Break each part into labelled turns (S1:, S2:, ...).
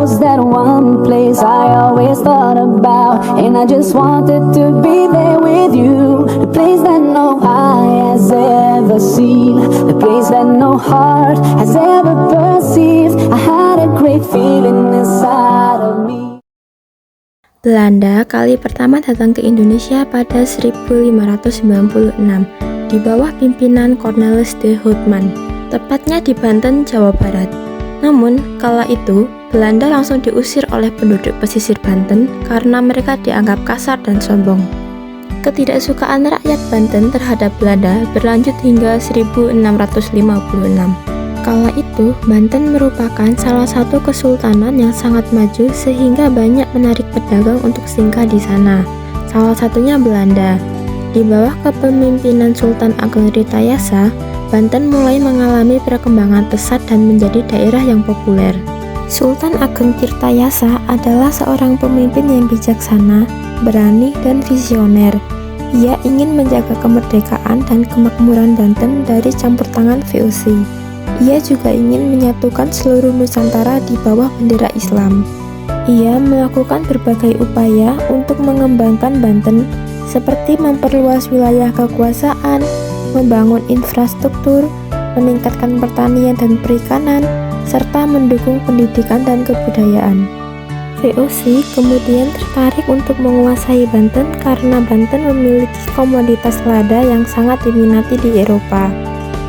S1: was that one place I always thought about, and I just wanted to be there with you. The place that no eye has ever seen, the place that no heart has ever perceived. I had a great feeling inside of me.
S2: Belanda kali pertama datang ke Indonesia pada 1596 di bawah pimpinan Cornelis de Houtman, tepatnya di Banten, Jawa Barat. Namun, kala itu, Belanda langsung diusir oleh penduduk pesisir Banten karena mereka dianggap kasar dan sombong. Ketidaksukaan rakyat Banten terhadap Belanda berlanjut hingga 1656. Kala itu, Banten merupakan salah satu kesultanan yang sangat maju sehingga banyak menarik pedagang untuk singgah di sana. Salah satunya Belanda. Di bawah kepemimpinan Sultan Ageng Tirtayasa, Banten mulai mengalami perkembangan pesat dan menjadi daerah yang populer. Sultan Ageng Tirtayasa adalah seorang pemimpin yang bijaksana, berani, dan visioner. Ia ingin menjaga kemerdekaan dan kemakmuran Banten dari campur tangan VOC. Ia juga ingin menyatukan seluruh Nusantara di bawah bendera Islam. Ia melakukan berbagai upaya untuk mengembangkan Banten, seperti memperluas wilayah kekuasaan, membangun infrastruktur, meningkatkan pertanian dan perikanan, serta mendukung pendidikan dan kebudayaan. VOC kemudian tertarik untuk menguasai Banten karena Banten memiliki komoditas lada yang sangat diminati di Eropa.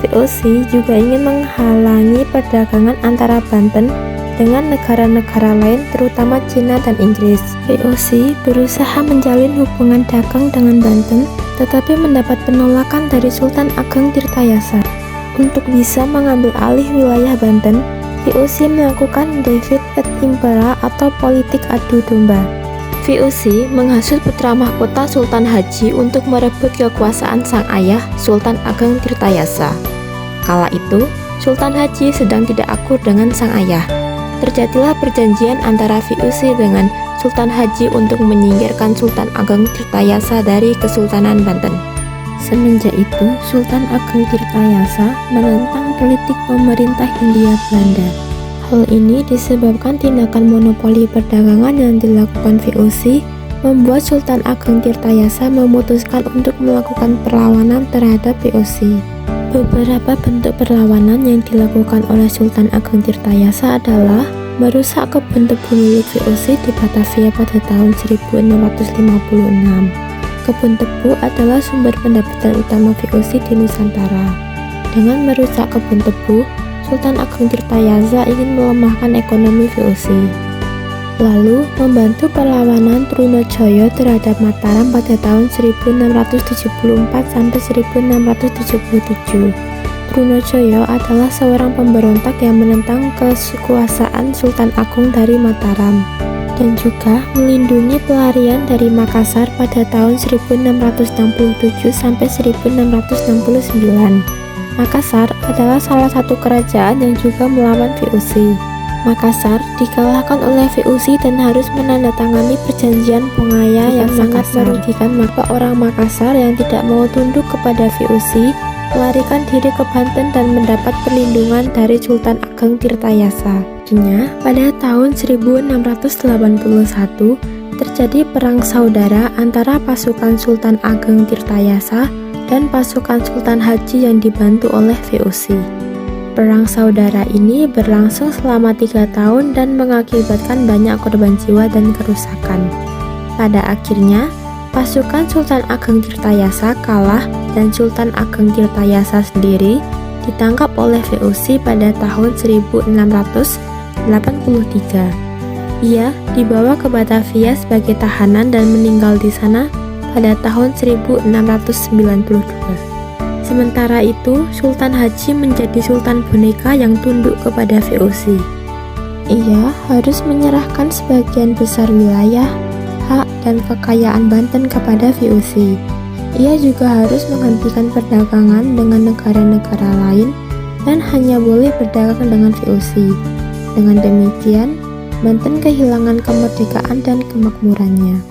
S2: VOC juga ingin menghalangi perdagangan antara Banten dengan negara-negara lain terutama Cina dan Inggris. VOC berusaha menjalin hubungan dagang dengan Banten tetapi mendapat penolakan dari Sultan Ageng Tirtayasa. Untuk bisa mengambil alih wilayah Banten, VOC melakukan Divide et Impera atau politik adu domba. VOC menghasut putra mahkota Sultan Haji untuk merebut kekuasaan sang ayah, Sultan Ageng Tirtayasa. Kala itu, Sultan Haji sedang tidak akur dengan sang ayah. Terjadilah perjanjian antara VOC dengan Sultan Haji untuk menyingkirkan Sultan Ageng Tirtayasa dari Kesultanan Banten. Semenjak itu, Sultan Ageng Tirtayasa menentang politik pemerintah Hindia Belanda. Hal ini disebabkan tindakan monopoli perdagangan yang dilakukan VOC, membuat Sultan Ageng Tirtayasa memutuskan untuk melakukan perlawanan terhadap VOC. Beberapa bentuk perlawanan yang dilakukan oleh Sultan Ageng Tirtayasa adalah merusak kebun tebu milik VOC di Batavia pada tahun 1656. Kebun tebu adalah sumber pendapatan utama VOC di Nusantara. Dengan merusak kebun tebu, Sultan Ageng Tirtayasa ingin melemahkan ekonomi VOC. Lalu, membantu perlawanan Trunajaya terhadap Mataram pada tahun 1674–1677. Trunajaya adalah seorang pemberontak yang menentang kekuasaan Sultan Agung dari Mataram dan juga melindungi pelarian dari Makassar pada tahun 1667–1669. Makassar adalah salah satu kerajaan yang juga melawan VOC. Makassar dikalahkan oleh VOC dan harus menandatangani perjanjian Pongaya yang sangat merugikan maka orang Makassar yang tidak mau tunduk kepada VOC melarikan diri ke Banten dan mendapat perlindungan dari Sultan Ageng Tirtayasa. Akhirnya, pada tahun 1681 terjadi perang saudara antara pasukan Sultan Ageng Tirtayasa dan pasukan Sultan Haji yang dibantu oleh VOC. Perang saudara ini berlangsung selama 3 tahun dan mengakibatkan banyak korban jiwa dan kerusakan. Pada akhirnya, pasukan Sultan Ageng Tirtayasa kalah dan Sultan Ageng Tirtayasa sendiri ditangkap oleh VOC pada tahun 1683. Ia dibawa ke Batavia sebagai tahanan dan meninggal di sana pada tahun 1692. Sementara itu, Sultan Haji menjadi sultan boneka yang tunduk kepada VOC. Ia harus menyerahkan sebagian besar wilayah, hak, dan kekayaan Banten kepada VOC. Ia juga harus menghentikan perdagangan dengan negara-negara lain dan hanya boleh berdagang dengan VOC. Dengan demikian, Banten kehilangan kemerdekaan dan kemakmurannya.